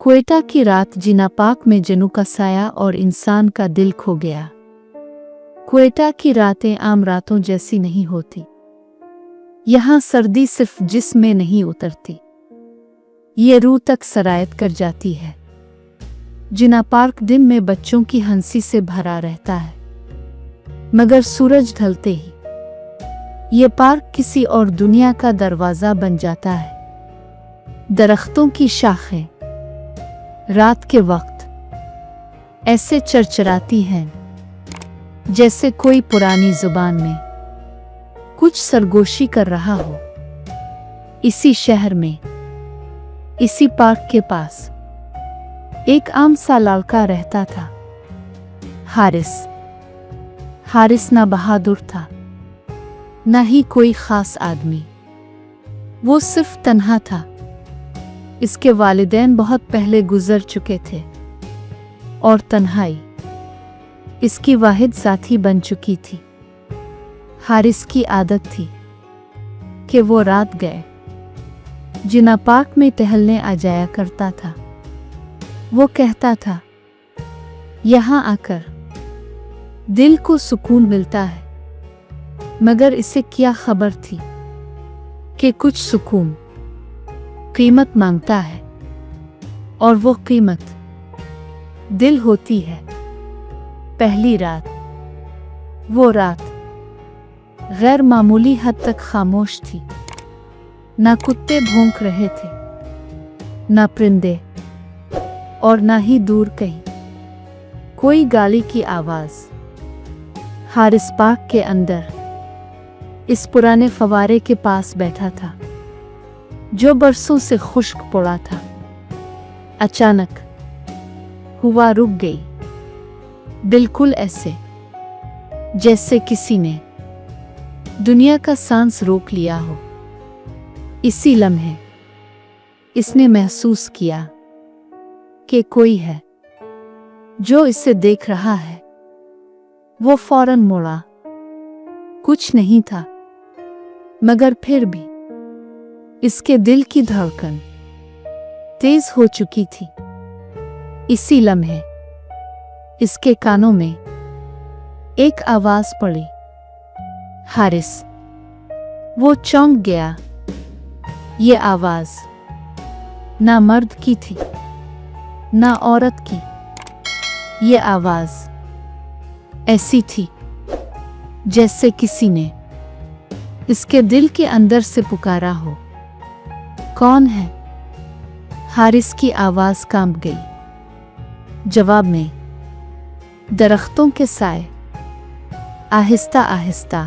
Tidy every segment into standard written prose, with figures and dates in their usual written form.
क्वेटा की रात जिना पार्क में जनू का साया और इंसान का दिल खो गया। क्वेटा की रातें आम रातों जैसी नहीं होती। यहाँ सर्दी सिर्फ जिस्म में नहीं उतरती, ये रूह तक सरायत कर जाती है। जिना पार्क दिन में बच्चों की हंसी से भरा रहता है, मगर सूरज ढलते ही ये पार्क किसी और दुनिया का दरवाजा बन जाता है। दरख्तों की शाखें रात के वक्त ऐसे चरचराती हैं जैसे कोई पुरानी जुबान में कुछ सरगोशी कर रहा हो। इसी शहर में, इसी पार्क के पास एक आम सा लड़का रहता था, हारिस। हारिस ना बहादुर था, न ही कोई खास आदमी। वो सिर्फ तन्हा था। इसके वालिदैन बहुत पहले गुजर चुके थे और तन्हाई इसकी वाहिद साथी बन चुकी थी। हारिस की आदत थी कि वो रात गए जिना पार्क में टहलने आ जाया करता था। वो कहता था, यहाँ आकर दिल को सुकून मिलता है। मगर इसे क्या खबर थी कि कुछ सुकून कीमत मांगता है, और वो कीमत दिल होती है। पहली रात, वो रात गैर मामूली हद तक खामोश थी। ना कुत्ते भौंक रहे थे, ना परिंदे, और ना ही दूर कहीं कोई गाली की आवाज। हारिस पार्क के अंदर इस पुराने फवारे के पास बैठा था जो बरसों से खुश्क पड़ा था। अचानक हवा रुक गई, बिल्कुल ऐसे जैसे किसी ने दुनिया का सांस रोक लिया हो। इसी लम्हे इसने महसूस किया कि कोई है जो इसे देख रहा है। वो फौरन मुड़ा। कुछ नहीं था, मगर फिर भी इसके दिल की धड़कन तेज हो चुकी थी। इसी लम्हे इसके कानों में एक आवाज पड़ी, हारिस। वो चौंक गया। ये आवाज ना मर्द की थी, ना औरत की। ये आवाज ऐसी थी जैसे किसी ने इसके दिल के अंदर से पुकारा हो। कौन है? हारिस की आवाज कांप गई। जवाब में दरख्तों के साए आहिस्ता आहिस्ता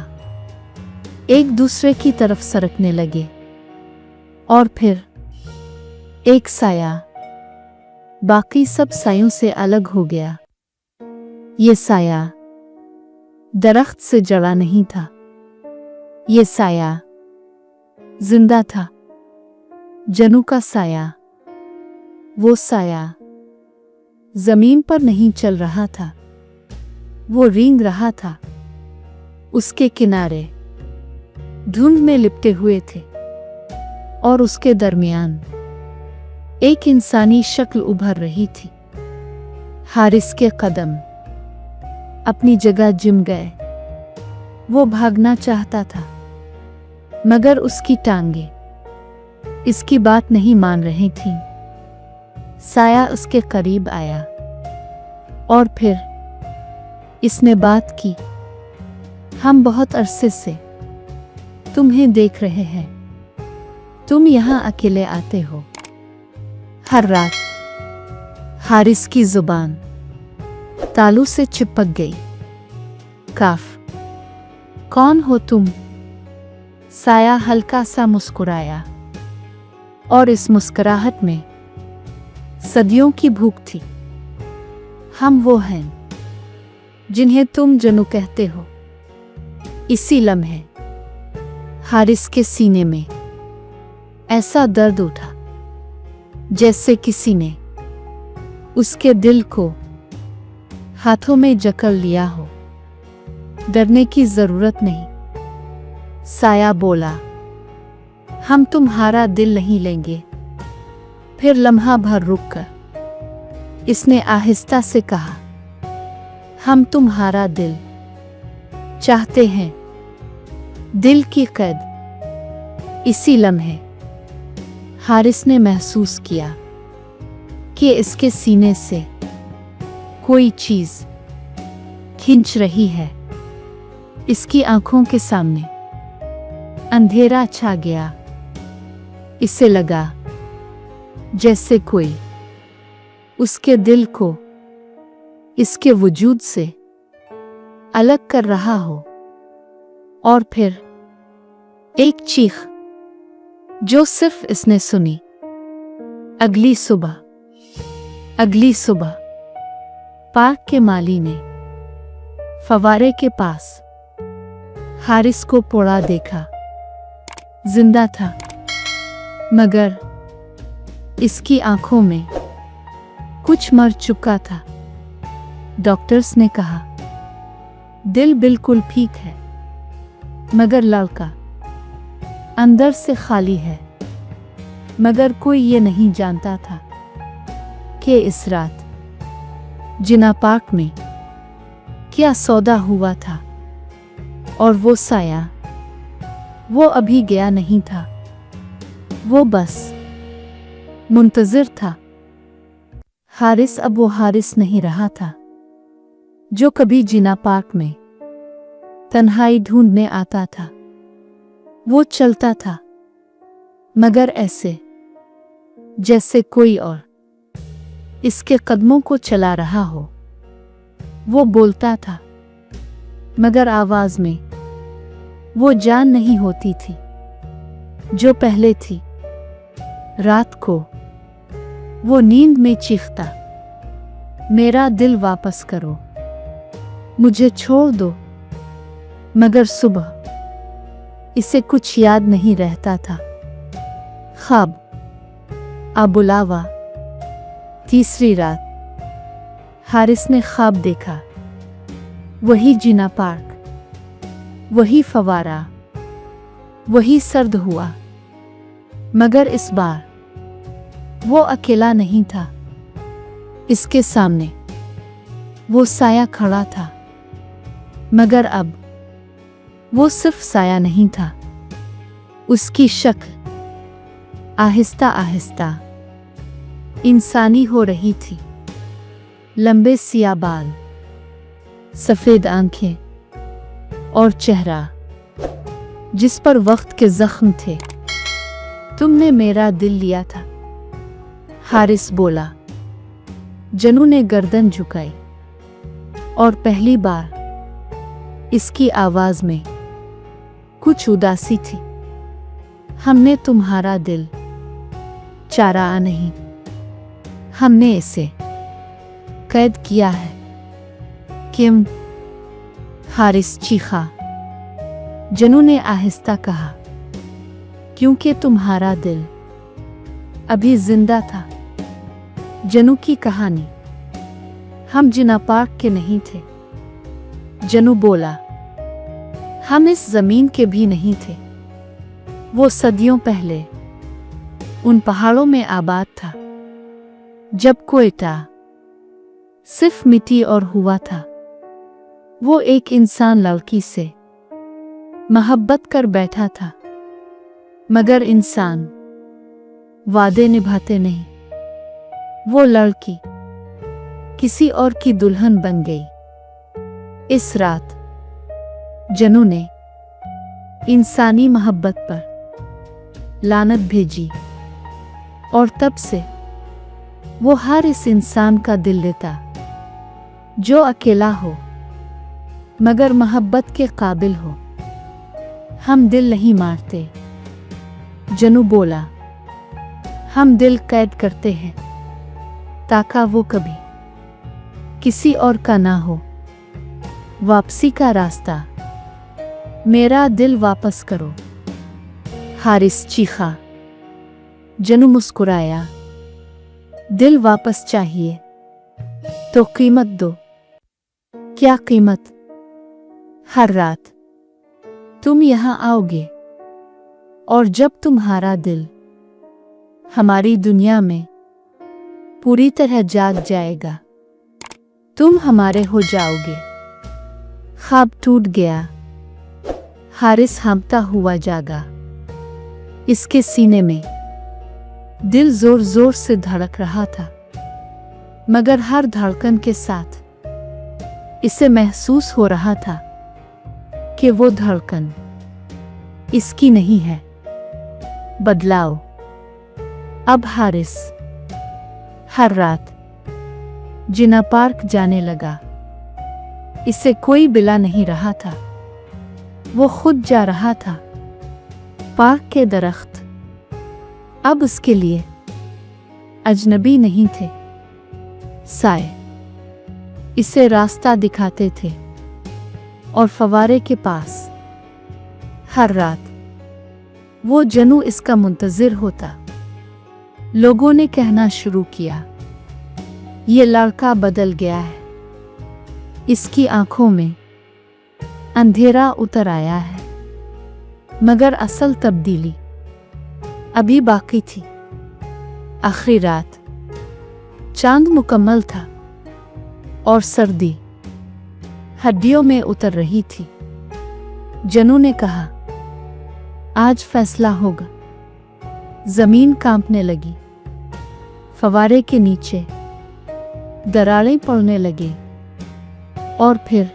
एक दूसरे की तरफ सरकने लगे, और फिर एक साया बाकी सब सायों से अलग हो गया। ये साया दरख्त से जड़ा नहीं था, ये साया जिंदा था। जनू का साया, वो साया जमीन पर नहीं चल रहा था, वो रेंग रहा था। उसके किनारे धुंध में लिपटे हुए थे, और उसके दरमियान एक इंसानी शक्ल उभर रही थी। हारिस के कदम अपनी जगह जिम गए। वो भागना चाहता था, मगर उसकी टांगे इसकी बात नहीं मान रही थीं। साया उसके करीब आया, और फिर इसने बात की। हम बहुत अरसे से तुम्हें देख रहे हैं। तुम यहाँ अकेले आते हो हर रात। हारिस की जुबान तालू से चिपक गई। काफ, कौन हो तुम? साया हल्का सा मुस्कुराया, और इस मुस्कुराहट में सदियों की भूख थी। हम वो हैं जिन्हें तुम जनू कहते हो। इसी लम्हे हारिस के सीने में ऐसा दर्द उठा जैसे किसी ने उसके दिल को हाथों में जकड़ लिया हो। डरने की जरूरत नहीं, साया बोला। हम तुम्हारा दिल नहीं लेंगे। फिर लम्हा भर रुक कर इसने आहिस्ता से कहा, हम तुम्हारा दिल चाहते हैं। दिल की कैद। इसी लम्हे हारिस ने महसूस किया कि इसके सीने से कोई चीज खींच रही है। इसकी आंखों के सामने अंधेरा छा गया। इसे लगा जैसे कोई उसके दिल को इसके वजूद से अलग कर रहा हो। और फिर एक चीख जो सिर्फ इसने सुनी। अगली सुबह पार्क के माली ने फवारे के पास हारिस को पड़ा देखा। जिंदा था, मगर इसकी आंखों में कुछ मर चुका था। डॉक्टर्स ने कहा, दिल बिल्कुल ठीक है, मगर लड़का अंदर से खाली है। मगर कोई ये नहीं जानता था कि इस रात जिना पार्क में क्या सौदा हुआ था। और वो साया, वो अभी गया नहीं था। वो बस मुंतजिर था। हारिस अब वो हारिस नहीं रहा था जो कभी जिना पार्क में तन्हाई ढूंढने आता था। वो चलता था, मगर ऐसे जैसे कोई और इसके कदमों को चला रहा हो। वो बोलता था, मगर आवाज में वो जान नहीं होती थी जो पहले थी। रात को वो नींद में चीखता, मेरा दिल वापस करो, मुझे छोड़ दो। मगर सुबह इसे कुछ याद नहीं रहता था। ख्वाब अबुलावा। तीसरी रात हारिस ने ख्वाब देखा। वही जिना पार्क, वही फवारा, वही सर्द हुआ। मगर इस बार वो अकेला नहीं था। इसके सामने वो साया खड़ा था। मगर अब वो सिर्फ साया नहीं था। उसकी शक्ल आहिस्ता आहिस्ता इंसानी हो रही थी। लंबे सिया बाल, सफेद आंखें और चेहरा जिस पर वक्त के जख्म थे। तुमने मेरा दिल लिया था, हारिस बोला। जनू ने गर्दन झुकाई और पहली बार इसकी आवाज में कुछ उदासी थी। हमने तुम्हारा दिल चारा नहीं, हमने इसे कैद किया है। किम? हारिस चीखा। जनू ने आहिस्ता कहा, क्योंकि तुम्हारा दिल अभी जिंदा था। जनू की कहानी। हम जिना पार्क के नहीं थे, जनू बोला। हम इस जमीन के भी नहीं थे। वो सदियों पहले उन पहाड़ों में आबाद था, जब क्वेटा सिर्फ मिट्टी और हुआ था। वो एक इंसान लड़की से मोहब्बत कर बैठा था, मगर इंसान वादे निभाते नहीं। वो लड़की किसी और की दुल्हन बन गई। इस रात जनू ने इंसानी मोहब्बत पर लानत भेजी और तब से वो हर इस इंसान का दिल लेता जो अकेला हो मगर मोहब्बत के काबिल हो। हम दिल नहीं मारते, जनू बोला। हम दिल कैद करते हैं ताकि वो कभी किसी और का ना हो। वापसी का रास्ता। मेरा दिल वापस करो, हारिस चीखा। जनू मुस्कुराया। दिल वापस चाहिए तो कीमत दो। क्या कीमत? हर रात तुम यहां आओगे और जब तुम्हारा दिल हमारी दुनिया में पूरी तरह जाग जाएगा। तुम हमारे हो जाओगे। ख्वाब टूट गया। हारिस हाँफता हुआ जागा। इसके सीने में दिल जोर जोर से धड़क रहा था, मगर हर धड़कन के साथ इसे महसूस हो रहा था कि वो धड़कन इसकी नहीं है। बदलाव। अब हारिस हर रात जिना पार्क जाने लगा। इसे कोई बुला नहीं रहा था, वो खुद जा रहा था। पार्क के दरख्त अब उसके लिए अजनबी नहीं थे। साए इसे रास्ता दिखाते थे और फवारे के पास हर रात वो जनू इसका मुंतजिर होता। लोगों ने कहना शुरू किया, ये लड़का बदल गया है, इसकी आंखों में अंधेरा उतर आया है। मगर असल तब्दीली अभी बाकी थी। आखिरी रात चांद मुकम्मल था और सर्दी हड्डियों में उतर रही थी। जनू ने कहा, आज फैसला होगा। जमीन कांपने लगी। फवारे के नीचे दरारें पड़ने लगे और फिर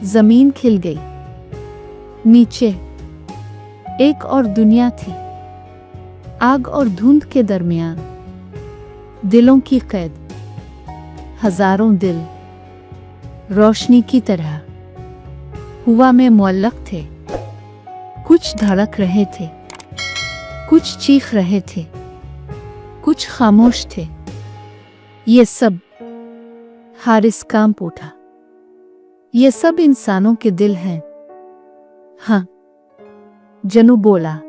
जमीन खिल गई। नीचे एक और दुनिया थी। आग और धुंध के दरमियान दिलों की कैद। हजारों दिल रोशनी की तरह हवा में मुअल्लक थे। कुछ धड़क रहे थे, कुछ चीख रहे थे, कुछ खामोश थे। ये सब हारिस कांप उठा। ये सब इंसानों के दिल हैं। हाँ, जनू बोला,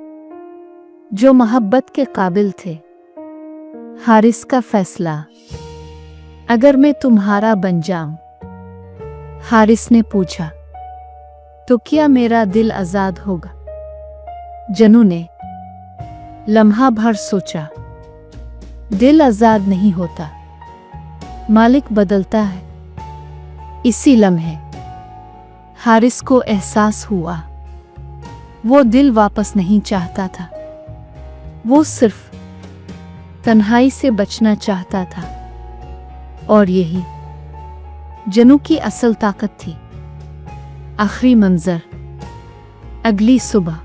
जो मोहब्बत के काबिल थे। हारिस का फैसला, अगर मैं तुम्हारा बन जाऊं। हारिस ने पूछा, तो क्या मेरा दिल आजाद होगा? जनू ने लम्हा भर सोचा। दिल आजाद नहीं होता, मालिक बदलता है। इसी लम्हे हारिस को एहसास हुआ, वो दिल वापस नहीं चाहता था। वो सिर्फ तन्हाई से बचना चाहता था। और यही जनू की असल ताकत थी। आखिरी मंजर, अगली सुबह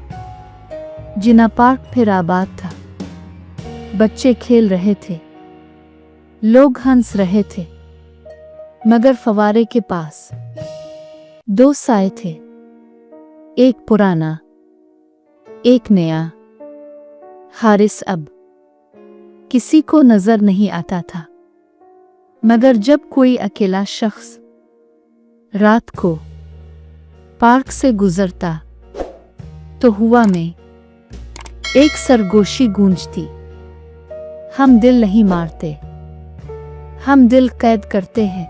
जिना पार्क फिर आबाद था। बच्चे खेल रहे थे, लोग हंस रहे थे, मगर फवारे के पास दो साए थे, एक पुराना, एक नया। हारिस अब किसी को नजर नहीं आता था, मगर जब कोई अकेला शख्स रात को पार्क से गुजरता तो हवा में एक सरगोशी गूंजती, हम दिल नहीं मारते, हम दिल कैद करते हैं।